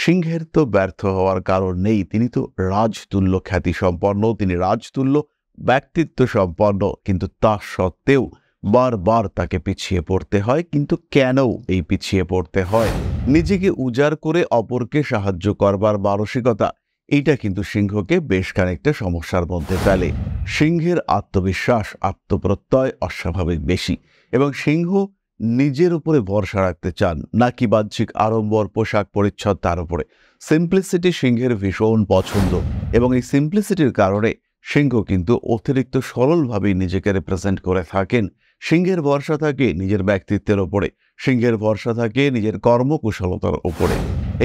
সিংহের তো ব্যর্থ হওয়ার কারণ নেই। তিনি তো রাজতুল্য খ্যাতিসম্পন্ন, তিনি রাজতুল্য ব্যক্তিত্ব সম্পন্ন, কিন্তু তা সত্ত্বেও বারবার তাকে পিছিয়ে পড়তে হয়। কিন্তু কেন এই পিছিয়ে পড়তে হয়? নিজেকে উজাড় করে অপরকে সাহায্য করবার মানসিকতা, এইটা কিন্তু সিংহকে বেশ খানিকটা সমস্যার মধ্যে ফেলে। সিংহের আত্মবিশ্বাস, আত্মপ্রত্যয় অস্বাভাবিক বেশি, এবং সিংহ নিজের উপরে ভরসা রাখতে চান, নাকি বাহ্যিক আড়ম্বর পোশাক পরিচ্ছদ তার উপরে। সিম্পলিসিটি সিংহের ভীষণ পছন্দ, এবং এই সিম্পলিসিটির কারণে সিংহ কিন্তু অতিরিক্ত সরলভাবেই নিজেকে রিপ্রেজেন্ট করে থাকেন। সিংহের ভরসা থাকে নিজের ব্যক্তিত্বের ওপরে, সিংহের ভরসা থাকে নিজের কর্মকুশলতার ওপরে।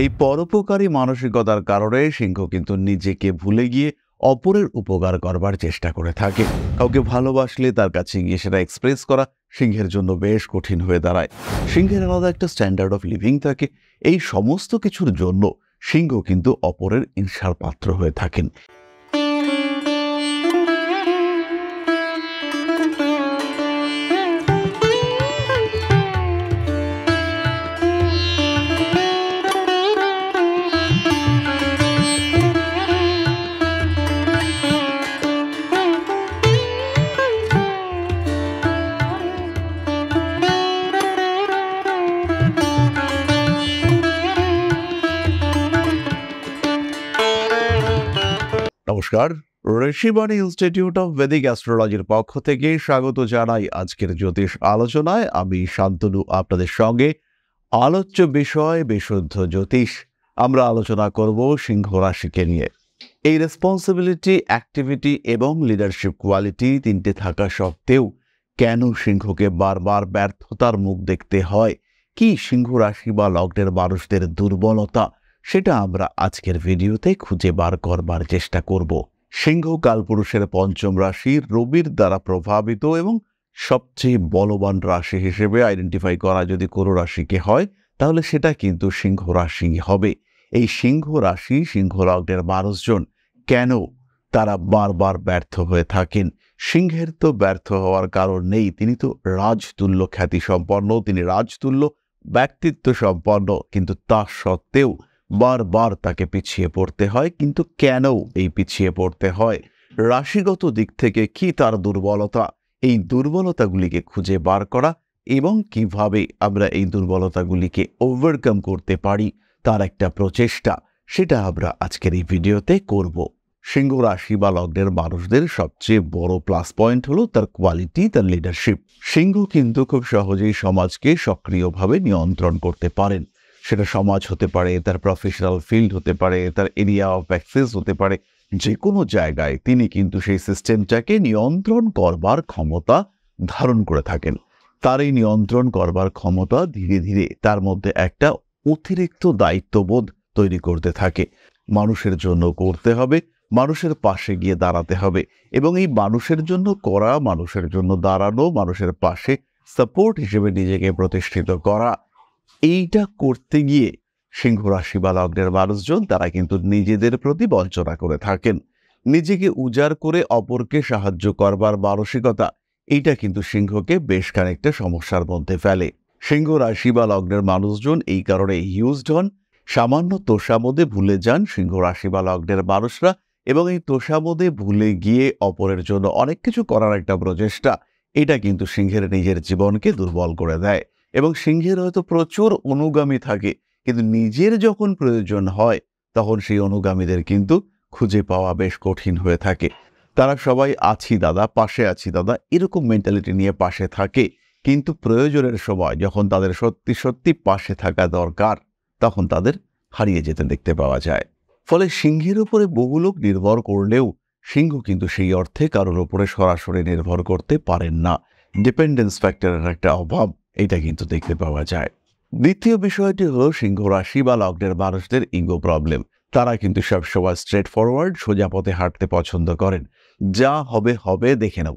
এই পরোপকারী মানসিকতার কারণে সিংহ কিন্তু নিজেকে ভুলে গিয়ে অপরের উপকার করবার চেষ্টা করে থাকে। কাউকে ভালোবাসলে তার কাছে গিয়ে সেটা এক্সপ্রেস করা সিংহের জন্য বেশ কঠিন হয়ে দাঁড়ায়। সিংহের আলাদা একটা স্ট্যান্ডার্ড অফ লিভিং থাকে। এই সমস্ত কিছুর জন্য সিংহ কিন্তু অপরের ঈর্ষার পাত্র হয়ে থাকেন। নমস্কার, ঋষিবাণী ইনস্টিটিউট অফ বেদিক অ্যাস্ট্রোলজির পক্ষ থেকে স্বাগত জানাই আজকের জ্যোতিষ আলোচনায়। আমি শান্তনু আপনাদের সঙ্গে। আলোচ্য বিষয় বিশুদ্ধ জ্যোতিষ। আমরা আলোচনা করব সিংহ রাশিকে নিয়ে। এই রেসপন্সিবিলিটি, অ্যাক্টিভিটি এবং লিডারশিপ কোয়ালিটি তিনটে থাকা সত্ত্বেও কেন সিংহকে বারবার ব্যর্থতার মুখ দেখতে হয়, কি সিংহ রাশি বা লগ্নের মানুষদের দুর্বলতা, সেটা আমরা আজকের ভিডিওতে খুঁজে বার করবার চেষ্টা করব। সিংহ কালপুরুষের পঞ্চম রাশি, রবির দ্বারা প্রভাবিত এবং সবচেয়ে বলবান রাশি হিসেবে আইডেন্টিফাই করা যদি কোনো রাশিকে হয়, তাহলে সেটা কিন্তু সিংহ রাশি হবে। এই সিংহ রাশি, সিংহ লগ্নের মানুষজন কেন তারা বারবার ব্যর্থ হয়ে থাকেন? সিংহের তো ব্যর্থ হওয়ার কারণ নেই। তিনি তো রাজতুল্য খ্যাতিসম্পন্ন, তিনি রাজতুল্য ব্যক্তিত্ব সম্পন্ন, কিন্তু তা সত্ত্বেও বারবার তাকে পিছিয়ে পড়তে হয়। কিন্তু কেন এই পিছিয়ে পড়তে হয়? রাশিগত দিক থেকে কি তার দুর্বলতা? এই দুর্বলতাগুলিকে খুঁজে বার করা এবং কিভাবে আমরা এই দুর্বলতাগুলিকে ওভারকাম করতে পারি, তার একটা প্রচেষ্টা, সেটা আমরা আজকের এই ভিডিওতে করব। সিংহ রাশি বা লগ্নের মানুষদের সবচেয়ে বড় প্লাস পয়েন্ট হলো তার কোয়ালিটি, তার লিডারশিপ। সিংহ কিন্তু খুব সহজেই সমাজকে সক্রিয়ভাবে নিয়ন্ত্রণ করতে পারেন। সেটা সমাজ হতে পারে, তার প্রফেশনাল ফিল্ড হতে পারে, তার এরিয়া অফ অ্যাক্সেস হতে পারে। যে কোনো জায়গায় তিনি কিন্তু সেই সিস্টেমটাকে নিয়ন্ত্রণ করবার ক্ষমতা ধারণ করে থাকেন। তার এই নিয়ন্ত্রণ করবার ক্ষমতা ধীরে ধীরে তার মধ্যে একটা অতিরিক্ত দায়িত্ববোধ তৈরি করতে থাকে। মানুষের জন্য করতে হবে, মানুষের পাশে গিয়ে দাঁড়াতে হবে, এবং এই মানুষের জন্য করা, মানুষের জন্য দাঁড়ানো, মানুষের পাশে সাপোর্ট হিসেবে নিজেকে প্রতিষ্ঠিত করা, এইটা করতে গিয়ে সিংহ রাশি বা লগ্নের মানুষজন তারা কিন্তু নিজেদের প্রতি বঞ্চনা করে থাকেন। নিজেকে উজাড় করে অপরকে সাহায্য করবার মানসিকতা, এইটা কিন্তু সিংহকে বেশ খানিকটা সমস্যার মধ্যে ফেলে। সিংহ রাশি বা লগ্নের মানুষজন এই কারণে ইউজড হন। সামান্য তোষামোদে ভুলে যান সিংহ রাশি বা লগ্নের মানুষরা, এবং এই তোষামোদে ভুলে গিয়ে অপরের জন্য অনেক কিছু করার একটা প্রচেষ্টা, এটা কিন্তু সিংহের নিজের জীবনকে দুর্বল করে দেয়। এবং সিংহের হয়তো প্রচুর অনুগামী থাকে, কিন্তু নিজের যখন প্রয়োজন হয় তখন সেই অনুগামীদের কিন্তু খুঁজে পাওয়া বেশ কঠিন হয়ে থাকে। তারা সবাই আছি দাদা, পাশে আছি দাদা, এরকম মেন্টালিটি নিয়ে পাশে থাকে, কিন্তু প্রয়োজনের সময় যখন তাদের সত্যি সত্যি পাশে থাকা দরকার, তখন তাদের হারিয়ে যেতে দেখতে পাওয়া যায়। ফলে সিংহের উপরে বহু লোক নির্ভর করলেও সিংহ কিন্তু সেই অর্থে কারোর উপরে সরাসরি নির্ভর করতে পারেন না। ডিপেন্ডেন্স ফ্যাক্টরের একটা অভাব, এটা কিন্তু দেখতে পাওয়া যায়। দ্বিতীয় বিষয়টি হলো সিংহ রাশি বা লগ্নের মানুষদের ইগো প্রবলেম। তারা কিন্তু সবসময় স্ট্রেট ফরওয়ার্ড, সোজা পথে হাঁটতে পছন্দ করেন। যা হবে হবে, দেখে নেব,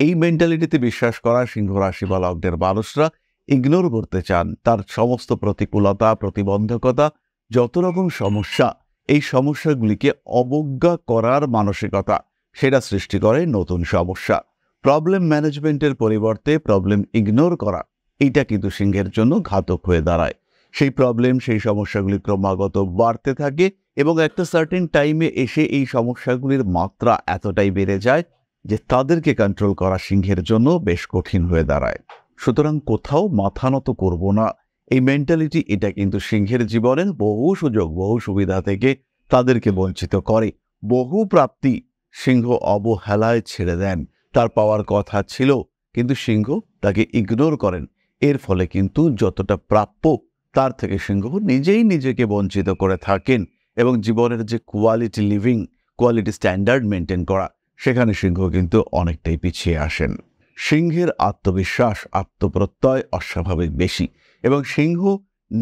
এই মেন্টালিটিতে বিশ্বাস করা সিংহ রাশি বা লগ্নের মানুষরা ইগনোর করতে চান তার সমস্ত প্রতিকূলতা, প্রতিবন্ধকতা, যত রকম সমস্যা, এই সমস্যাগুলিকে অবজ্ঞা করার মানসিকতা, সেটা সৃষ্টি করে নতুন সমস্যা। প্রবলেম ম্যানেজমেন্টের পরিবর্তে প্রবলেম ইগনোর করা, এইটা কিন্তু সিংহের জন্য ঘাতক হয়ে দাঁড়ায়। সেই প্রবলেম, সেই সমস্যাগুলি ক্রমাগত বাড়তে থাকে এবং একটা সার্টেন টাইমে এসে এই সমস্যাগুলির মাত্রা এতটাই বেড়ে যায় যে তাদেরকে কন্ট্রোল করা সিংহের জন্য বেশ কঠিন হয়ে দাঁড়ায়। সুতরাং কোথাও মাথা নত করব না, এই মেন্টালিটি এটা কিন্তু সিংহের জীবনের বহু সুযোগ, বহু সুবিধা থেকে তাদেরকে বঞ্চিত করে। বহু প্রাপ্তি সিংহ অবহেলায় ছেড়ে দেন। তার পাওয়ার কথা ছিল কিন্তু সিংহ তাকে ইগনোর করেন। এর ফলে কিন্তু যতটা প্রাপ্য তার থেকে সিংহ নিজেই নিজেকে বঞ্চিত করে থাকেন এবং জীবনের যে quality living, quality standard maintain করা, সেখানে সিংহ কিন্তু অনেকটাই পিছিয়ে আসেন। সিংহের আত্মবিশ্বাস, আত্মপ্রত্যয় অস্বাভাবিক বেশি এবং সিংহ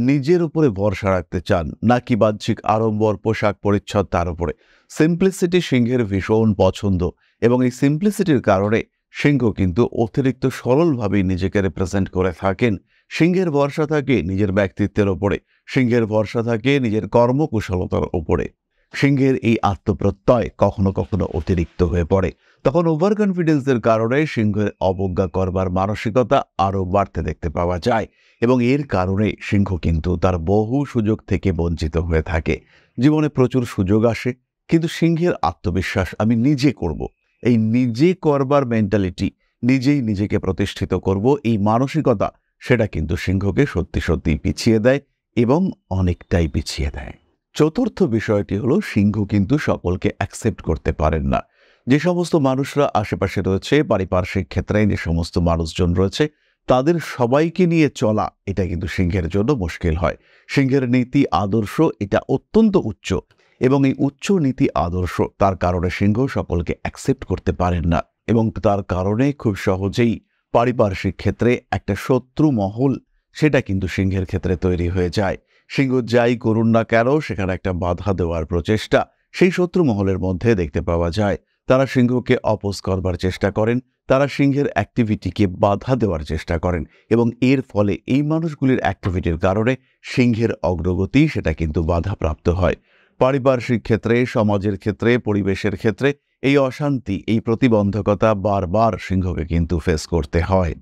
নিজের উপরে ভরসা রাখতে চান, নাকি বাহ্যিক আড়ম্বর, পোশাক পরিচ্ছদ তার উপরে। সিম্পলিসিটি সিংহের ভীষণ পছন্দ এবং এই সিম্পলিসিটির কারণে সিংহ কিন্তু অতিরিক্ত সরলভাবেই নিজেকে রিপ্রেজেন্ট করে থাকেন। সিংহের ভরসা থাকে নিজের ব্যক্তিত্বের ওপরে, সিংহের ভরসা থাকে নিজের কর্মকুশলতার ওপরে। সিংহের এই আত্মপ্রত্যয় কখনো কখনো অতিরিক্ত হয়ে পড়ে, তখন ওভার কনফিডেন্সের কারণে সিংহের অবজ্ঞা করবার মানসিকতা আরও বাড়তে দেখতে পাওয়া যায় এবং এর কারণে সিংহ কিন্তু তার বহু সুযোগ থেকে বঞ্চিত হয়ে থাকে। জীবনে প্রচুর সুযোগ আসে কিন্তু সিংহের আত্মবিশ্বাস, আমি নিজে করব, এই নিজে করবার মেন্টালিটি, নিজেই নিজেকে প্রতিষ্ঠিত করব, এই মানসিকতা, সেটা কিন্তু সিংহকে সত্যি সত্যি পিছিয়ে দেয় এবং অনেকটাই পিছিয়ে দেয়। চতুর্থ বিষয়টি হলো, সিংহ কিন্তু সকলকে অ্যাকসেপ্ট করতে পারেন না। যে সমস্ত মানুষরা আশেপাশে রয়েছে, পারিপার্শ্বিক ক্ষেত্রে যে সমস্ত মানুষজন রয়েছে, তাদের সবাইকে নিয়ে চলা এটা কিন্তু সিংহের জন্য মুশকিল হয়। সিংহের নীতি আদর্শ এটা অত্যন্ত উচ্চ এবং এই উচ্চ নীতি আদর্শ, তার কারণে সিংহ সকলকে অ্যাকসেপ্ট করতে পারেন না এবং তার কারণে খুব সহজেই পারিপার্শ্বিক ক্ষেত্রে একটা শত্রু মহল, সেটা কিন্তু সিংহের ক্ষেত্রে তৈরি হয়ে যায়। সিংহ যাই করুন না কেন, সেখানে একটা বাধা দেওয়ার প্রচেষ্টা সেই শত্রু মহলের মধ্যে দেখতে পাওয়া যায়। তারা সিংহকে অপোজ করবার চেষ্টা করেন, তারা সিংহের অ্যাক্টিভিটিকে বাধা দেওয়ার চেষ্টা করেন এবং এর ফলে এই মানুষগুলির অ্যাক্টিভিটির কারণে সিংহের অগ্রগতি সেটা কিন্তু বাধাপ্রাপ্ত হয়। পারিপার্শ্বিক ক্ষেত্রে, সমাজের ক্ষেত্রে, পরিবেশের ক্ষেত্রে এই অশান্তি, এই প্রতিবন্ধকতা বারবার সিংহকে কিন্তু ফেস করতে হয়।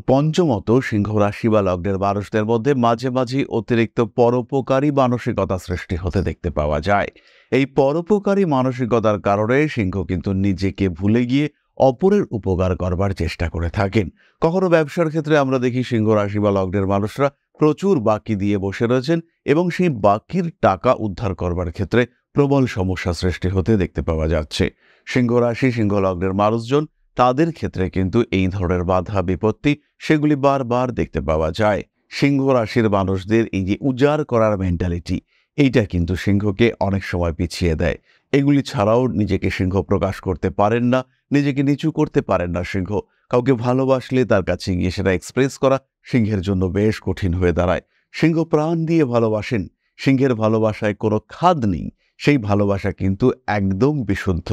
পঞ্চমত, সিংহ রাশি বা লগ্নের মানুষদের মধ্যে মাঝে মাঝে অতিরিক্ত পরোপকারী মানসিকতা সৃষ্টি হতে দেখতে পাওয়া যায়। এই পরোপকারী মানসিকতার কারণে সিংহ কিন্তু নিজেকে ভুলে গিয়ে অপরের উপকার করবার চেষ্টা করে থাকেন। কখনো ব্যবসার ক্ষেত্রে আমরা দেখি সিংহ রাশি বা লগ্নের মানুষরা প্রচুর বাকি দিয়ে বসে রয়েছেন এবং সেই বাকির টাকা উদ্ধার করবার ক্ষেত্রে প্রবল সমস্যা সৃষ্টি হতে দেখতে পাওয়া যাচ্ছে। সিংহ রাশি, সিংহ লগ্নের মানুষজন, তাদের ক্ষেত্রে কিন্তু এই ধরনের বাধা বিপত্তি সেগুলি বারবার দেখতে পাওয়া যায়। সিংহ রাশির মানুষদের এই যে উজাড় করার মেন্টালিটি, এইটা কিন্তু সিংহকে অনেক সময় পিছিয়ে দেয়। এগুলি ছাড়াও নিজেকে সিংহ প্রকাশ করতে পারেন না, নিজেকে নিচু করতে পারেন না সিংহ। কাউকে ভালোবাসলে তার কাছে গিয়ে সেটা এক্সপ্রেস করা সিংহের জন্য বেশ কঠিন হয়ে দাঁড়ায়। সিংহ প্রাণ দিয়ে ভালোবাসেন, সিংহের ভালোবাসায় কোনো খাদ নেই, সেই ভালোবাসা কিন্তু একদম বিশুদ্ধ,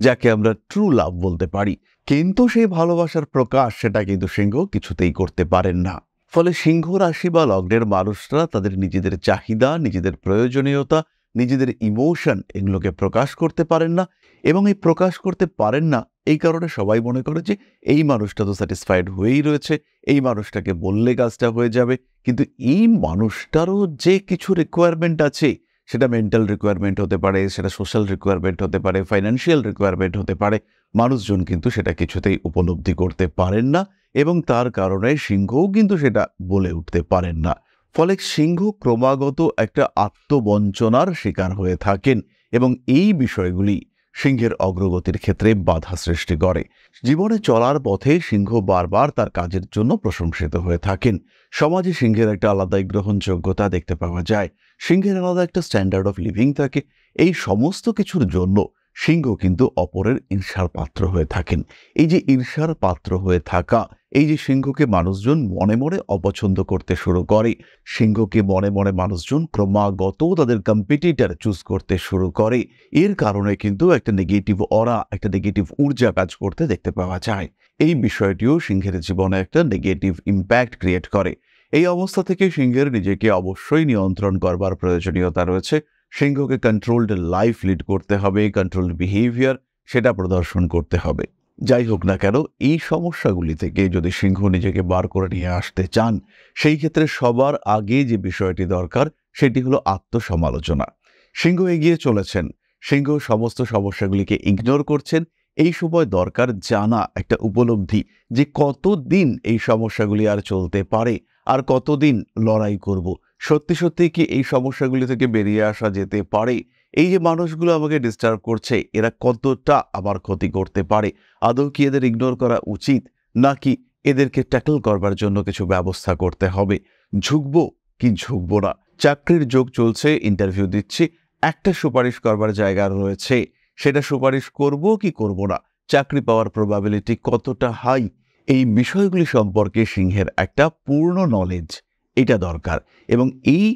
যাকে আমরা ট্রু লাভ বলতে পারি। কিন্তু সেই ভালোবাসার প্রকাশ সেটা কিন্তু সিংহ কিছুতেই করতে পারেন না। ফলে সিংহ রাশি বা লগ্নের মানুষরা তাদের নিজেদের চাহিদা, নিজেদের প্রয়োজনীয়তা, নিজেদের ইমোশন, এগুলোকে প্রকাশ করতে পারেন না এবং এই প্রকাশ করতে পারেন না এই কারণে সবাই মনে করে যে এই মানুষটা তো স্যাটিসফাইড হয়েই রয়েছে, এই মানুষটাকে বললে কাজটা হয়ে যাবে। কিন্তু এই মানুষটারও যে কিছু রিকোয়ারমেন্ট আছে, সেটা মেন্টাল রিকোয়ারমেন্ট হতে পারে, সেটা সোশ্যাল রিকোয়ারমেন্ট হতে পারে, ফাইন্যান্সিয়াল রিকোয়ারমেন্ট হতে পারে, মানুষজন কিন্তু সেটা কিছুতেই উপলব্ধি করতে পারেন না এবং তার কারণে সিংহও কিন্তু সেটা বলে উঠতে পারেন না। ফলে সিংহ ক্রমাগত একটা আত্মবঞ্চনার শিকার হয়ে থাকেন এবং এই বিষয়গুলি সিংহের অগ্রগতির ক্ষেত্রে বাধা সৃষ্টি করে। জীবনে চলার পথে সিংহ বারবার তার কাজের জন্য প্রশংসিত হয়ে থাকেন। সমাজে সিংহের একটা আলাদাই গ্রহণযোগ্যতা দেখতে পাওয়া যায়, সিংহের আলাদা একটা স্ট্যান্ডার্ড অফ লিভিং থাকে। এই সমস্ত কিছুর জন্য সিংহ কিন্তু অপরের ঈর্ষার পাত্র হয়ে থাকেন। এই যে ঈর্ষার পাত্র হয়ে থাকা, এই যে সিংহকে মানুষজন মনে মনে অপছন্দ করতে শুরু করে, সিংহকে মনে মনে মানুষজন ক্রমাগত তাদের কম্পিটিটর চুজ করতে শুরু করে, এর কারণে কিন্তু একটা নেগেটিভ অরা, একটা নেগেটিভ ঊর্জা কাজ করতে দেখতে পাওয়া যায়। এই বিষয়টিও সিংহের জীবনে একটা নেগেটিভ ইম্প্যাক্ট ক্রিয়েট করে। এই অবস্থা থেকে সিংহের নিজেকে অবশ্যই নিয়ন্ত্রণ করবার প্রয়োজনীয়তা রয়েছে। সিংহকে কন্ট্রোলড লাইফ লিড করতে হবে, কন্ট্রোলড বিহেভিয়ার সেটা প্রদর্শন করতে হবে। যাই হোক না কেন, এই সমস্যাগুলি থেকে যদি সিংহ নিজেকে বার করে নিয়ে আসতে চান, সেই ক্ষেত্রে সবার আগে যে বিষয়টি দরকার সেটি হলো আত্মসমালোচনা। সিংহ এগিয়ে চলেছেন, সিংহ সমস্ত সমস্যাগুলিকে ইগনোর করছেন। এই সময় দরকার জানা, একটা উপলব্ধি যে কতদিন এই সমস্যাগুলি আর চলতে পারে, আর কতদিন লড়াই করব। সত্যি সত্যি কি এই সমস্যাগুলি থেকে বেরিয়ে আসা যেতে পারে? এই যে মানুষগুলো আমাকে ডিস্টার্ব করছে, এরা কতটা আমার ক্ষতি করতে পারে? আদৌ কি এদের ইগনোর করা উচিত, নাকি এদেরকে ট্যাকল করবার জন্য কিছু ব্যবস্থা করতে হবে? ঝুঁকবো কি ঝুঁকবো না? চাকরির যোগ চলছে, ইন্টারভিউ দিচ্ছি, একটা সুপারিশ করবার জায়গা রয়েছে, সেটা সুপারিশ করব কি করব না? চাকরি পাওয়ার প্রবাবিলিটি কতটা হাই? এই বিষয়গুলি সম্পর্কে সিংহের একটা পূর্ণ নলেজ, এটা দরকার। এবং এই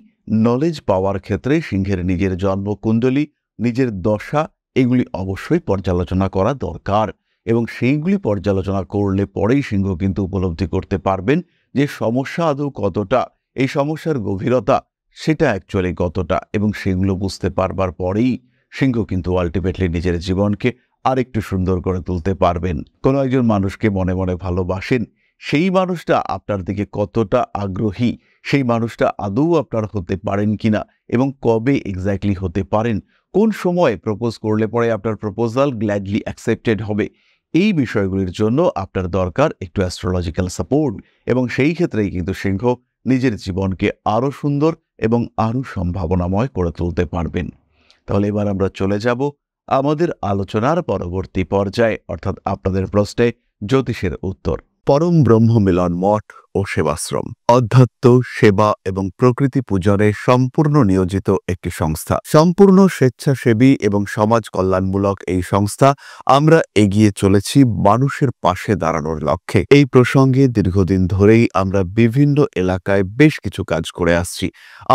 নলেজ পাওয়ার ক্ষেত্রে সিংহের নিজের জন্মকুণ্ডলী, নিজের দশা, এগুলি অবশ্যই পর্যালোচনা করা দরকার। এবং সেইগুলি পর্যালোচনা করলে পরেই সিংহ কিন্তু উপলব্ধি করতে পারবেন যে সমস্যা আদৌ কতটা, এই সমস্যার গভীরতা সেটা অ্যাকচুয়ালি কতটা, এবং সেগুলো বুঝতে পারবার পরেই সিংহ কিন্তু আলটিমেটলি নিজের জীবনকে আরেকটু সুন্দর করে তুলতে পারবেন। কোনো একজন মানুষকে মনে মনে ভালোবাসেন, সেই মানুষটা আপনার দিকে কতটা আগ্রহী, সেই মানুষটা আদৌ আপনার হতে পারেন কিনা, এবং কবে এক্স্যাক্টলি হতে পারেন, কোন সময় প্রপোজ করলে পরে আপনার প্রপোজাল গ্ল্যাডলি অ্যাকসেপ্টেড হবে, এই বিষয়গুলির জন্য আপনার দরকার একটু অ্যাস্ট্রোলজিক্যাল সাপোর্ট। এবং সেই ক্ষেত্রেই কিন্তু সিংহ নিজের জীবনকে আরও সুন্দর এবং আরও সম্ভাবনাময় করে তুলতে পারবেন। তাহলে এবার আমরা চলে যাব আমাদের আলোচনার পরবর্তী পর্যায়ে, অর্থাৎ আপনাদের প্রশ্নে জ্যোতিষের উত্তর। পরম ব্রহ্ম মিলন মঠ ও সেবাশ্রম অধ্যাত্ম, সেবা এবং প্রকৃতি পূজনে সম্পূর্ণ নিয়োজিত একটি সংস্থা। সম্পূর্ণ স্বেচ্ছাসেবী এবং সমাজ কল্যাণমূলক এই সংস্থা আমরা এগিয়ে চলেছি মানুষের পাশে দাঁড়ানোর লক্ষ্যে। এই প্রসঙ্গে দীর্ঘদিন ধরেই আমরা বিভিন্ন এলাকায় বেশ কিছু কাজ করে আসছি।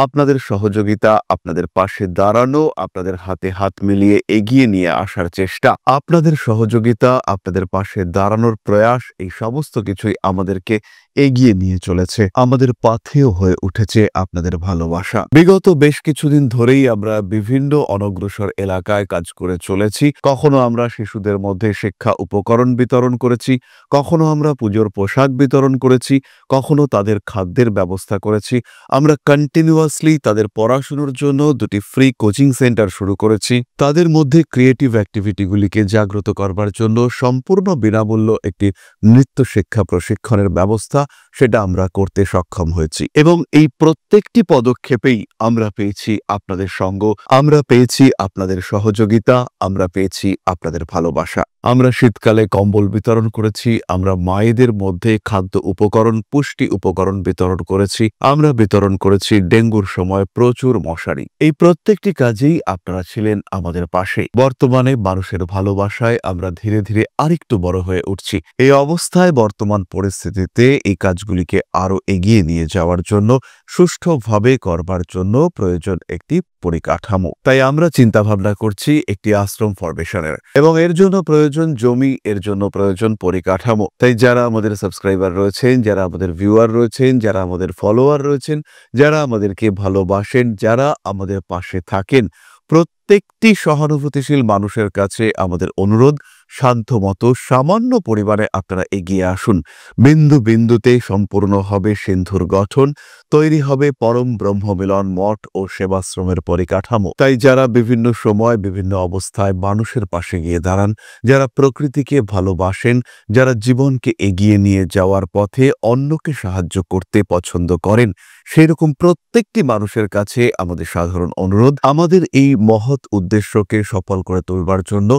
আপনাদের সহযোগিতা, আপনাদের পাশে দাঁড়ানো, আপনাদের হাতে হাত মিলিয়ে এগিয়ে নিয়ে আসার চেষ্টা, আপনাদের সহযোগিতা, আপনাদের পাশে দাঁড়ানোর প্রয়াস, এই সমস্ত কিছুই আমাদেরকে এগিয়ে নিয়ে চলেছে। আমাদের পাথেয় হয়ে উঠেছে আপনাদের ভালোবাসা। বিগত বেশ কিছুদিন ধরেই আমরা বিভিন্ন অনগ্রসর এলাকায় কাজ করে চলেছি। কখনো আমরা শিশুদের মধ্যে শিক্ষা উপকরণ বিতরণ করেছি, কখনো আমরা পুজোর পোশাক বিতরণ করেছি, কখনো তাদের খাদ্যের ব্যবস্থা করেছি। আমরা কন্টিনিউয়াসলি তাদের পড়াশোনার জন্য 2টি ফ্রি কোচিং সেন্টার শুরু করেছি। তাদের মধ্যে ক্রিয়েটিভ অ্যাক্টিভিটিগুলিকে জাগ্রত করবার জন্য সম্পূর্ণ বিনামূল্য একটি নৃত্য শিক্ষা প্রশিক্ষণের ব্যবস্থা, সেটা আমরা করতে সক্ষম হয়েছি। এবং এই প্রত্যেকটি পদক্ষেপেই আমরা পেয়েছি আপনাদের সঙ্গ, আমরা পেয়েছি আপনাদের সহযোগিতা, আমরা পেয়েছি আপনাদের ভালোবাসা। আমরা শীতকালে কম্বল বিতরণ করেছি, আমরা মায়েদের মধ্যে খাদ্য উপকরণ, পুষ্টি উপকরণ বিতরণ করেছি, আমরা বিতরণ করেছি ডেঙ্গুর সময় প্রচুর মশারি। এই প্রত্যেকটি কাজেই আপনারা ছিলেন আমাদের পাশে। বর্তমানে মানুষের ভালোবাসায় আমরা ধীরে ধীরে আরেকটু বড় হয়ে উঠছি। এই অবস্থায় বর্তমান পরিস্থিতিতে এই কাজগুলিকে আরো এগিয়ে নিয়ে যাওয়ার জন্য, সুষ্ঠুভাবে করবার জন্য প্রয়োজন একটি পরিকাঠামো। তাই আমরা চিন্তা ভাবনা করছি একটি আশ্রম ফরমেশনের, এবং এর জন্য প্রয়োজন জমি, এর জন্য প্রয়োজন পরিকাঠামো। তাই যারা আমাদের সাবস্ক্রাইবার রয়েছেন, যারা আমাদের ভিউয়ার রয়েছেন, যারা আমাদের ফলোয়ার রয়েছেন, যারা আমাদেরকে ভালোবাসেন, যারা আমাদের পাশে থাকেন, প্রত্যেকটি সহানুভূতিশীল মানুষের কাছে আমাদের অনুরোধ, সাধ্যমতো সামান্য পরিমাণে আপনারা এগিয়ে আসুন। বিন্দু বিন্দুতে সম্পূর্ণ হবে সিন্ধুর গঠন, তৈরি হবে পরম ব্রহ্ম মিলন মঠ ও সেবাশ্রমের পরিকাঠামো। তাই যারা বিভিন্ন সময় বিভিন্ন অবস্থায় মানুষের পাশে গিয়ে দাঁড়ান, যারা প্রকৃতিকে ভালোবাসেন, যারা জীবনকে এগিয়ে নিয়ে যাওয়ার পথে অন্যকে সাহায্য করতে পছন্দ করেন, সেরকম প্রত্যেকটি মানুষের কাছে আমাদের সাধারণ অনুরোধ, আমাদের এই মহৎ উদ্দেশ্যকে সফল করে তুলবার জন্য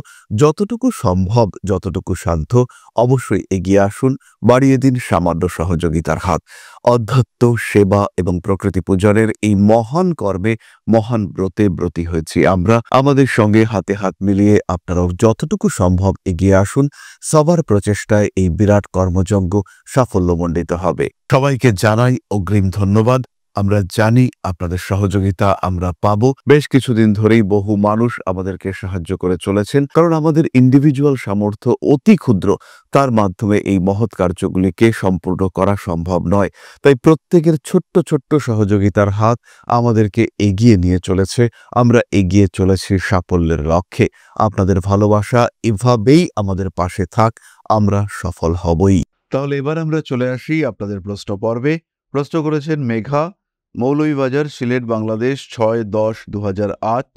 যতটুকু সম্ভব, যতটুকু সাধ্য, অবশ্যই এগিয়ে আসুন, বাড়িয়ে দিন সামান্য সহযোগিতার হাত। অধ্যাত্ম, সেবা এবং প্রকৃতি পূজনের এই মহান কর্মে, মহান ব্রতে ব্রতী হয়েছি আমরা। আমাদের সঙ্গে হাতে হাত মিলিয়ে আপনারাও যতটুকু সম্ভব এগিয়ে আসুন। সবার প্রচেষ্টায় এই বিরাট কর্মযজ্ঞ সাফল্যমণ্ডিত হবে। সবাইকে জানাই অগ্রিম ধন্যবাদ। আমরা জানি আপনাদের সহযোগিতা আমরা পাবো। বেশ কিছুদিন ধরেই বহু মানুষ আমাদেরকে সাহায্য করে চলেছেন, কারণ আমাদের ইন্ডিভিজুয়াল সামর্থ্য অতি ক্ষুদ্র, তার মাধ্যমে এই মহৎ কার্যগুলিকে সম্পূর্ণ করা সম্ভব নয়। তাই প্রত্যেকের ছোট্ট ছোট্ট সহযোগিতার হাত আমাদেরকে এগিয়ে নিয়ে চলেছে। আমরা এগিয়ে চলেছি সাফল্যের লক্ষ্যে। আপনাদের ভালোবাসা এভাবেই আমাদের পাশে থাক, আমরা সফল হবই। তাহলে এবার আমরা চলে আসি আপনাদের প্রশ্ন পর্বে। প্রশ্ন করেছেন মেঘা, মৌলভীবাজার, সিলেট, বাংলাদেশ, 6/10/2008,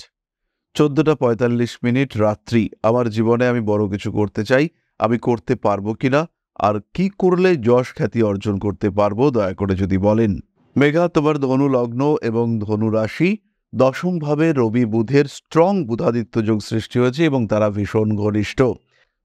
14:45 রাত্রি। আমার জীবনে আমি বড় কিছু করতে চাই, আমি করতে পারবো কিনা, আর কি করলে যশ খ্যাতি অর্জন করতে পারবো, দয়া করে যদি বলেন। মেঘা, তোমার ধনু লগ্ন এবং ধনু রাশি, দশম ভাবে রবি বুধের স্ট্রং বুধাদিত্য যোগ সৃষ্টি হয়েছে এবং তারা ভীষণ ঘনিষ্ঠ।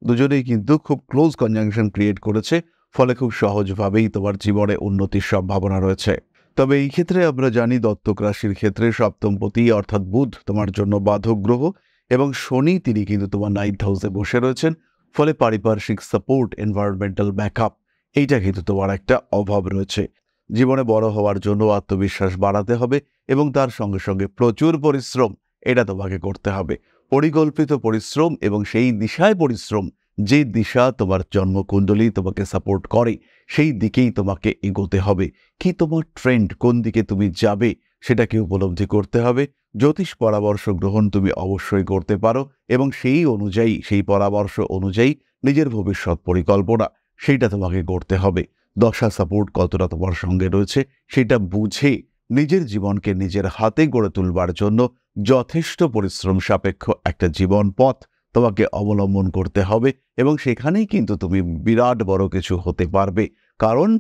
দুজনেই কিন্তু খুব ক্লোজ কনজাংশন ক্রিয়েট করেছে, ফলে খুব সহজভাবেই তোমার জীবনে উন্নতির সম্ভাবনা রয়েছে। তবে এই ক্ষেত্রে আমরা জানি দত্তক রাশির ক্ষেত্রে সপ্তমপতি অর্থাৎ বুধ তোমার জন্য বাধক গ্রহ, এবং শনি তিনি কিন্তু তোমার 9th হাউসে বসে রয়েছেন। ফলে পারিপার্শ্বিক সাপোর্ট, এনভায়রনমেন্টাল ব্যাকআপ, এইটা কিন্তু তোমার একটা অভাব রয়েছে। জীবনে বড় হওয়ার জন্য আত্মবিশ্বাস বাড়াতে হবে এবং তার সঙ্গে সঙ্গে প্রচুর পরিশ্রম এটা তোমাকে করতে হবে। পরিকল্পিত পরিশ্রম এবং সেই দিশায় পরিশ্রম, যে দিশা তোমার জন্মকুণ্ডলী তোমাকে সাপোর্ট করে, সেই দিকেই তোমাকে এগোতে হবে। কি তোমার ট্রেন্ড, কোন দিকে তুমি যাবে, সেটাকে উপলব্ধি করতে হবে। জ্যোতিষ পরামর্শ গ্রহণ তুমি অবশ্যই করতে পারো এবং সেই অনুযায়ী, সেই পরামর্শ অনুযায়ী নিজের ভবিষ্যৎ পরিকল্পনা সেইটা তোমাকে করতে হবে। দশা সাপোর্ট কতটা তোমার সঙ্গে রয়েছে সেটা বুঝে নিজের জীবনকে নিজের হাতে গড়ে তুলবার জন্য যথেষ্ট পরিশ্রম সাপেক্ষ একটা জীবন পথ তোমাকে অবলম্বন করতে হবে এবং সেখানেই কিন্তু তুমি বিরাট বড় কিছু হতে পারবে। কারণ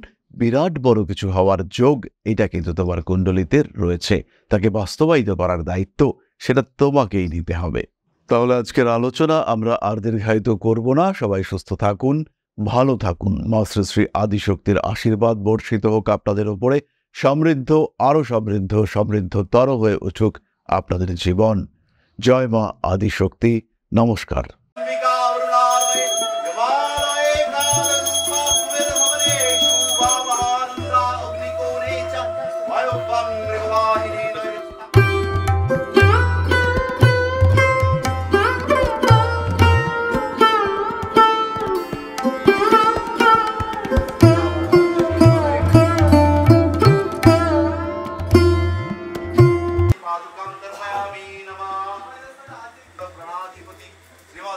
বিরাট বড় কিছু হওয়ার যোগ এটা কিন্তু তোমার কুণ্ডলিতে রয়েছে। তাকে বাস্তবায়িত করার দায়িত্ব সেটা তোমাকেই নিতে হবে। তাহলে আজকের আলোচনা আমরা আর দীর্ঘায়িত করব না। সবাই সুস্থ থাকুন, ভালো থাকুন। মা শ্রী শ্রী আদিশক্তির আশীর্বাদ বর্ষিত হোক আপনাদের উপরে। সমৃদ্ধ, আরো সমৃদ্ধ, সমৃদ্ধতর হয়ে উঠুক আপনাদের জীবন। জয় মা আদিশক্তি। নমস্কার।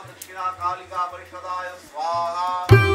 दक्षिणा कालिका परिषदाय स्वाहा।